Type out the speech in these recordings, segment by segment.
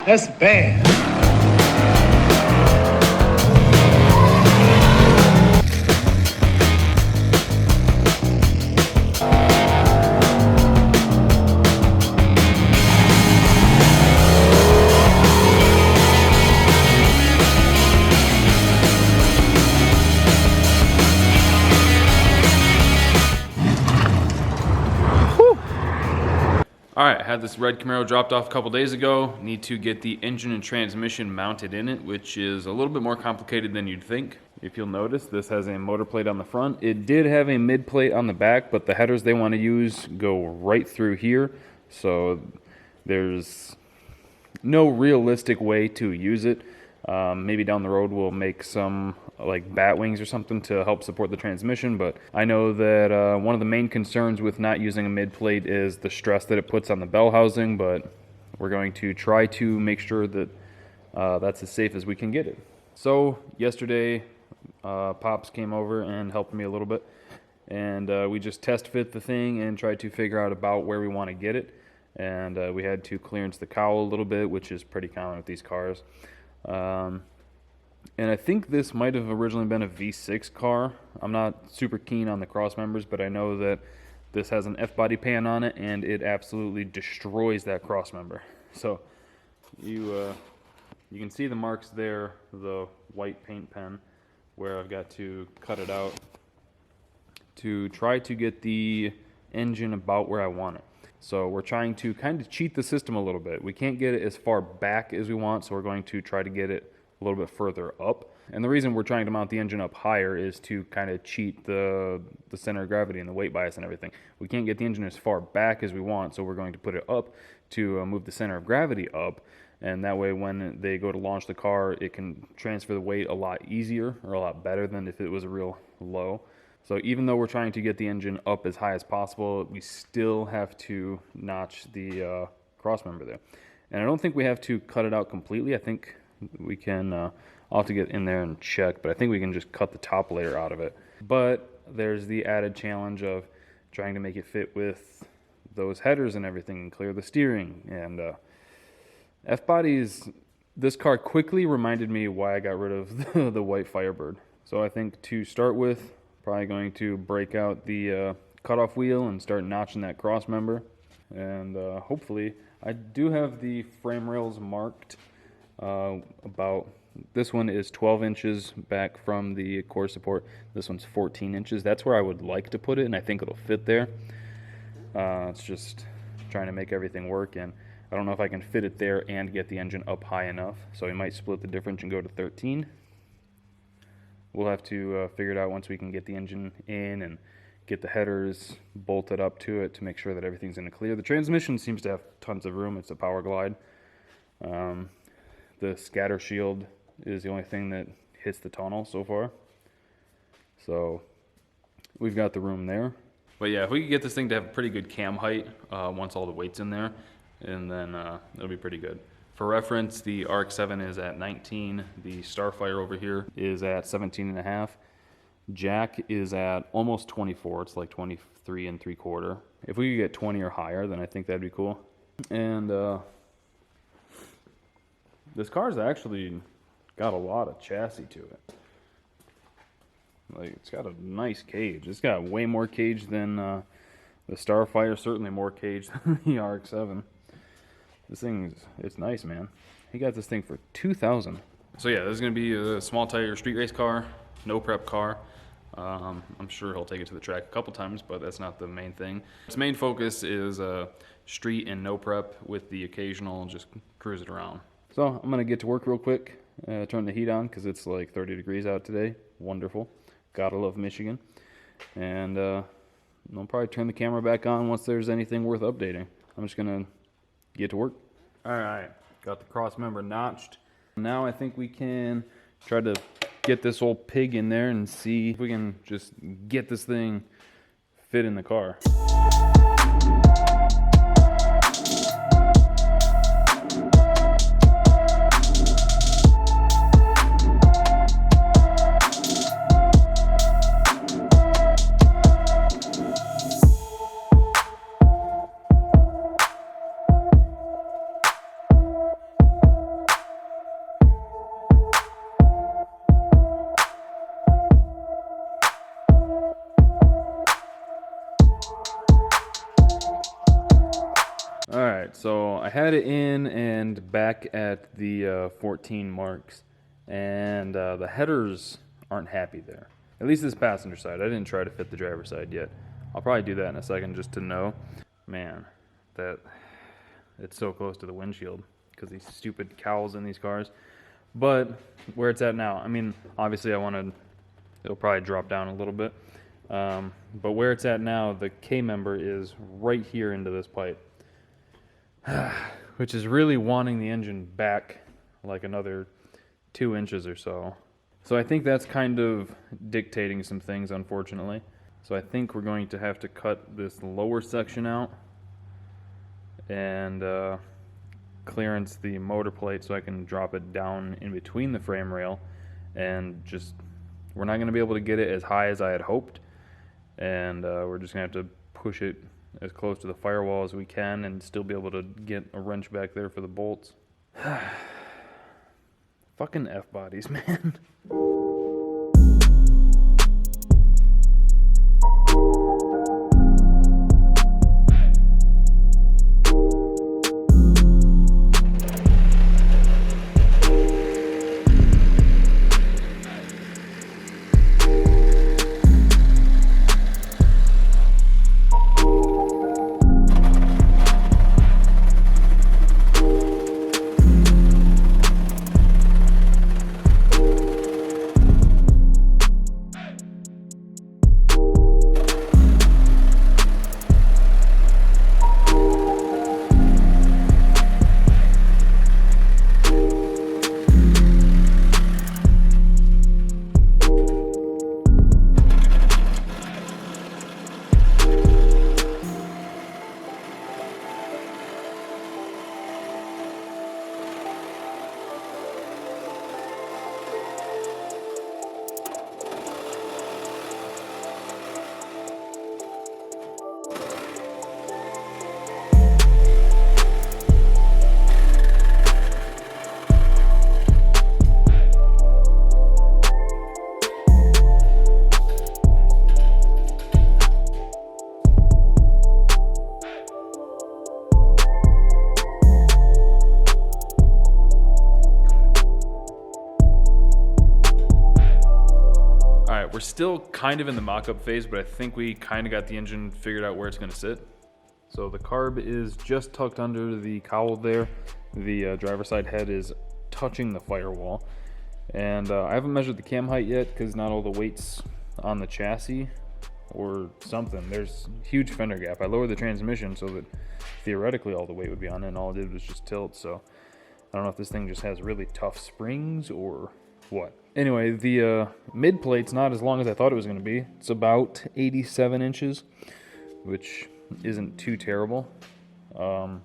That's bad. Alright, I had this red Camaro dropped off a couple days ago. Need to get the engine and transmission mounted in it, which is a little bit more complicated than you'd think. If you'll notice, this has a motor plate on the front. It did have a mid plate on the back, but the headers they want to use go right through here. So there's no realistic way to use it. Maybe down the road we'll make some like bat wings or something to help support the transmission, but I know that one of the main concerns with not using a mid plate is the stress that it puts on the bell housing, but we're going to try to make sure that that's as safe as we can get it. So yesterday Pops came over and helped me a little bit, and we just test fit the thing and tried to figure out about where we want to get it, and we had to clearance the cowl a little bit, which is pretty common with these cars. And I think this might have originally been a V6 car. I'm not super keen on the cross members, but I know that this has an F-body pan on it, and it absolutely destroys that cross member. So you can see the marks there, the white paint pen, where I've got to cut it out to try to get the engine about where I want it. So we're trying to kind of cheat the system a little bit. We can't get it as far back as we want, so we're going to try to get it a little bit further up. And the reason we're trying to mount the engine up higher is to kind of cheat the center of gravity and the weight bias and everything. We can't get the engine as far back as we want, so we're going to put it up to move the center of gravity up. And that way when they go to launch the car, it can transfer the weight a lot easier or a lot better than if it was real low. So even though we're trying to get the engine up as high as possible, we still have to notch the cross member there. And I don't think we have to cut it out completely. I think we can, I'll have to get in there and check, but I think we can just cut the top layer out of it. But there's the added challenge of trying to make it fit with those headers and everything and clear the steering. And F-Body's, this car quickly reminded me why I got rid of the white Firebird. So I think to start with, probably going to break out the cutoff wheel and start notching that cross member. And hopefully, I do have the frame rails marked. This one is 12 inches back from the core support. This one's 14 inches. That's where I would like to put it, and I think it'll fit there. It's just trying to make everything work, and I don't know if I can fit it there and get the engine up high enough. So we might split the difference and go to 13. We'll have to figure it out once we can get the engine in and get the headers bolted up to it to make sure that everything's in the clear. The transmission seems to have tons of room. It's a Powerglide. The scatter shield is the only thing that hits the tunnel so far. So we've got the room there. But yeah, if we could get this thing to have a pretty good cam height once all the weight's in there, and then it'll be pretty good. For reference, the RX-7 is at 19. The Starfire over here is at 17.5. Jack is at almost 24. It's like 23 3/4. If we could get 20 or higher, then I think that'd be cool. And this car's actually got a lot of chassis to it. Like, it's got a nice cage. It's got way more cage than the Starfire, certainly more cage than the RX-7. This thing, it's nice, man. He got this thing for $2,000. So yeah, this is gonna be a small tire street race car, no prep car. I'm sure he'll take it to the track a couple times, but that's not the main thing. Its main focus is street and no prep with the occasional just cruise it around. So I'm gonna get to work real quick, turn the heat on because it's like 30 degrees out today. Wonderful. Gotta love Michigan. And I'll probably turn the camera back on once there's anything worth updating. I'm just gonna get to work. All right, got the cross member notched. Now I think we can try to get this old pig in there and see if we can just get this thing fit in the car. Now, I had it in and back at the 14 marks, and the headers aren't happy there. At least this passenger side. I didn't try to fit the driver's side yet. I'll probably do that in a second just to know. Man, that it's so close to the windshield because these stupid cowls in these cars. But where it's at now, I mean, obviously it'll probably drop down a little bit. But where it's at now, the K-member is right here into this pipe. Which is really wanting the engine back like another 2 inches or so. So I think that's kind of dictating some things, unfortunately. So I think we're going to have to cut this lower section out and clearance the motor plate so I can drop it down in between the frame rail, and just, we're not going to be able to get it as high as I had hoped, and we're just going to have to push it as close to the firewall as we can and still be able to get a wrench back there for the bolts. Fucking F-bodies, man. We're still kind of in the mock-up phase, but I think we kind of got the engine figured out where it's going to sit. So the carb is just tucked under the cowl there. The driver's side head is touching the firewall. And I haven't measured the cam height yet because not all the weight's on the chassis or something. There's a huge fender gap. I lowered the transmission so that theoretically all the weight would be on it, and all it did was just tilt. So I don't know if this thing just has really tough springs or what. Anyway, the mid plate's not as long as I thought it was going to be. It's about 87 inches, which isn't too terrible. I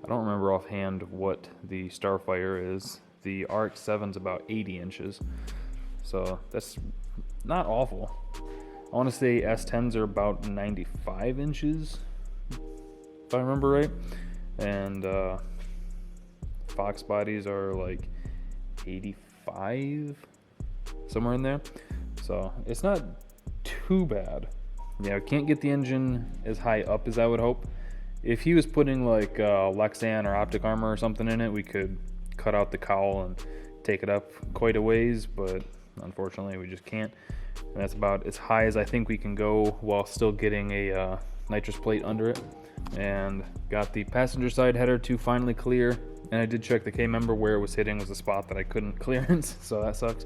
don't remember offhand what the Starfire is. The RX-7's about 80 inches, so that's not awful. I want to say S10s are about 95 inches, if I remember right, and Fox bodies are like 85, somewhere in there. So it's not too bad. Yeah, I can't get the engine as high up as I would hope. If he was putting like Lexan or optic armor or something in it, we could cut out the cowl and take it up quite a ways, but unfortunately we just can't. And that's about as high as I think we can go while still getting a nitrous plate under it. And got the passenger side header to finally clear, and I did check the K-member. Where it was hitting was a spot that I couldn't clearance, so that sucks.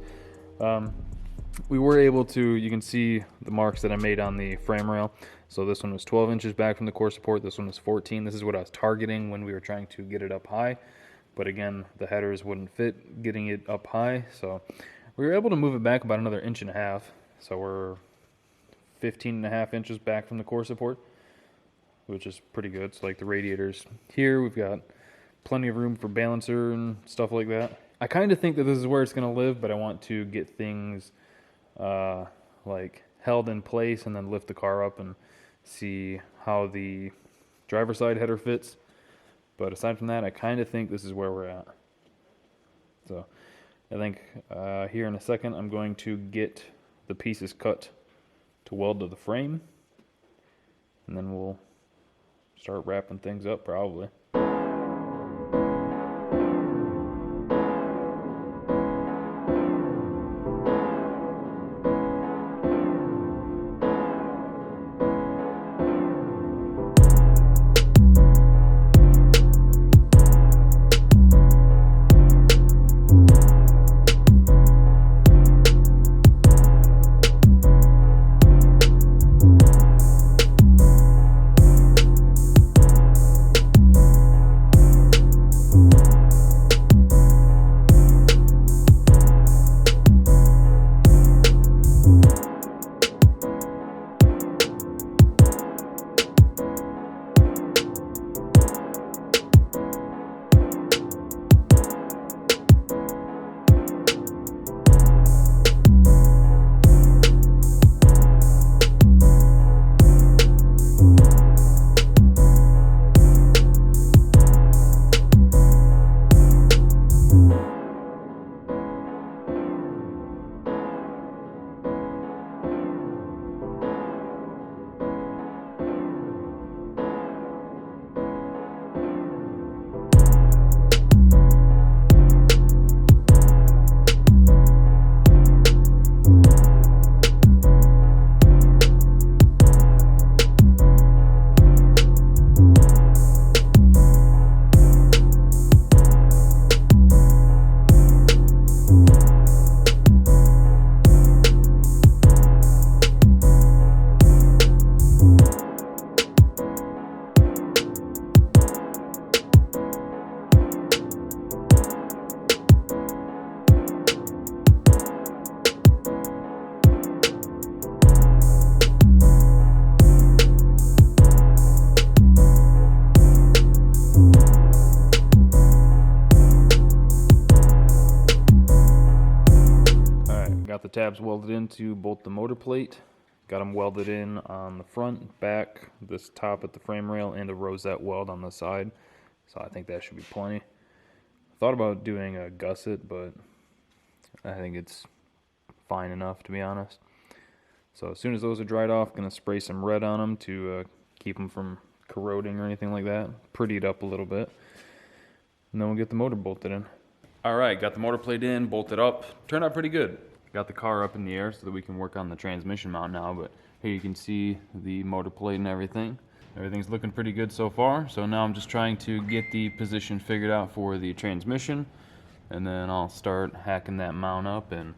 We were able to, you can see the marks that I made on the frame rail. So this one was 12 inches back from the core support, this one was 14. This is what I was targeting when we were trying to get it up high, but again, the headers wouldn't fit getting it up high, so we were able to move it back about another 1.5 inches. So we're 15.5 inches back from the core support, which is pretty good. So like the radiators here, we've got plenty of room for balancer and stuff like that. I kind of think that this is where it's going to live, but I want to get things like held in place and then lift the car up and see how the driver's side header fits. But aside from that, I kind of think this is where we're at. So I think here in a second, I'm going to get the pieces cut to weld to the frame, and then we'll start wrapping things up probably. the tabs welded in to bolt the motor plate. Got them welded in on the front, back, this top at the frame rail, and a rosette weld on the side. So I think that should be plenty. I thought about doing a gusset, but I think it's fine enough, to be honest. So as soon as those are dried off, going to spray some red on them to keep them from corroding or anything like that. Pretty it up a little bit. And then we'll get the motor bolted in. Alright, got the motor plate in, bolted up. Turned out pretty good. Got the car up in the air so that we can work on the transmission mount now, but here you can see the motor plate and everything. Everything's looking pretty good so far, so now I'm just trying to get the position figured out for the transmission, and then I'll start hacking that mount up and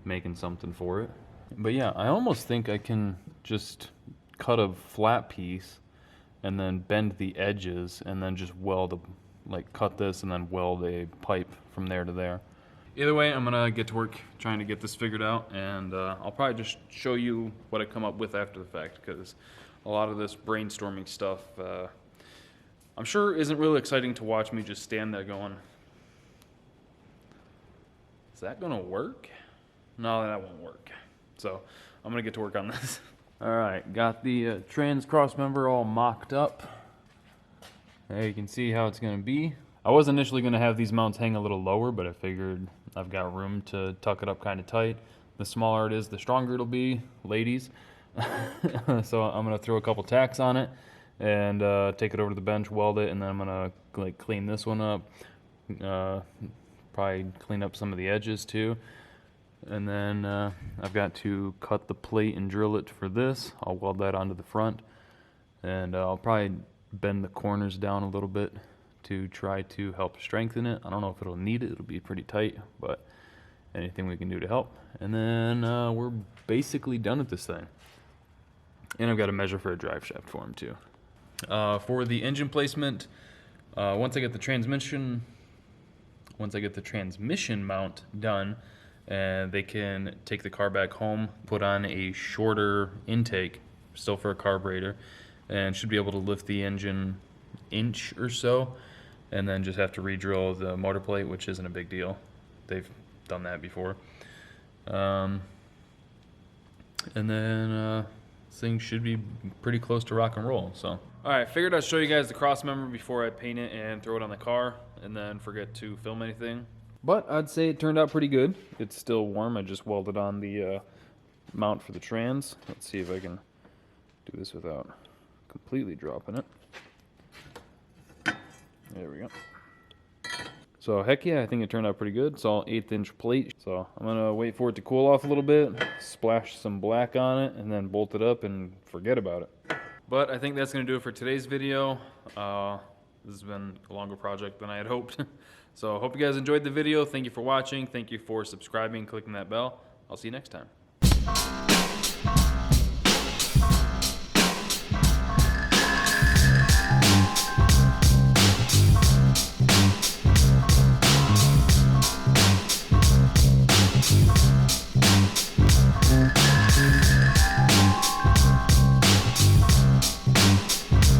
making something for it. But yeah, I almost think I can just cut a flat piece and then bend the edges and then just weld cut this and then weld a pipe from there to there. Either way, I'm gonna get to work trying to get this figured out, and I'll probably just show you what I come up with after the fact, because a lot of this brainstorming stuff, I'm sure isn't really exciting to watch me just stand there going, is that gonna work? No, that won't work. So I'm gonna get to work on this. All right, got the trans cross member all mocked up. There you can see how it's gonna be. I was initially gonna have these mounts hang a little lower, but I figured I've got room to tuck it up kind of tight. The smaller it is, the stronger it'll be, ladies. So I'm gonna throw a couple tacks on it and take it over to the bench, weld it, and then I'm gonna clean this one up. Probably clean up some of the edges too. And then I've got to cut the plate and drill it for this. I'll weld that onto the front, and I'll probably bend the corners down a little bit to try to help strengthen it. I don't know if it'll need it. It'll be pretty tight, but anything we can do to help. And then we're basically done with this thing. And I've got to measure for a drive shaft for him too. For the engine placement, once I get the transmission mount done, and they can take the car back home, put on a shorter intake, still for a carburetor, and should be able to lift the engine inch or so, and then just have to re-drill the motor plate, which isn't a big deal. They've done that before. And then this thing should be pretty close to rock and roll. So, alright, figured I'd show you guys the cross member before I paint it and throw it on the car, and then forget to film anything. But I'd say it turned out pretty good. It's still warm. I just welded on the mount for the trans. Let's see if I can do this without completely dropping it. There we go. So heck yeah, I think it turned out pretty good. It's all 1/8 inch plate. So I'm gonna wait for it to cool off a little bit, splash some black on it, and then bolt it up and forget about it. But I think that's gonna do it for today's video. This has been a longer project than I had hoped. So I hope you guys enjoyed the video. Thank you for watching. Thank you for subscribing, clicking that bell. I'll see you next time.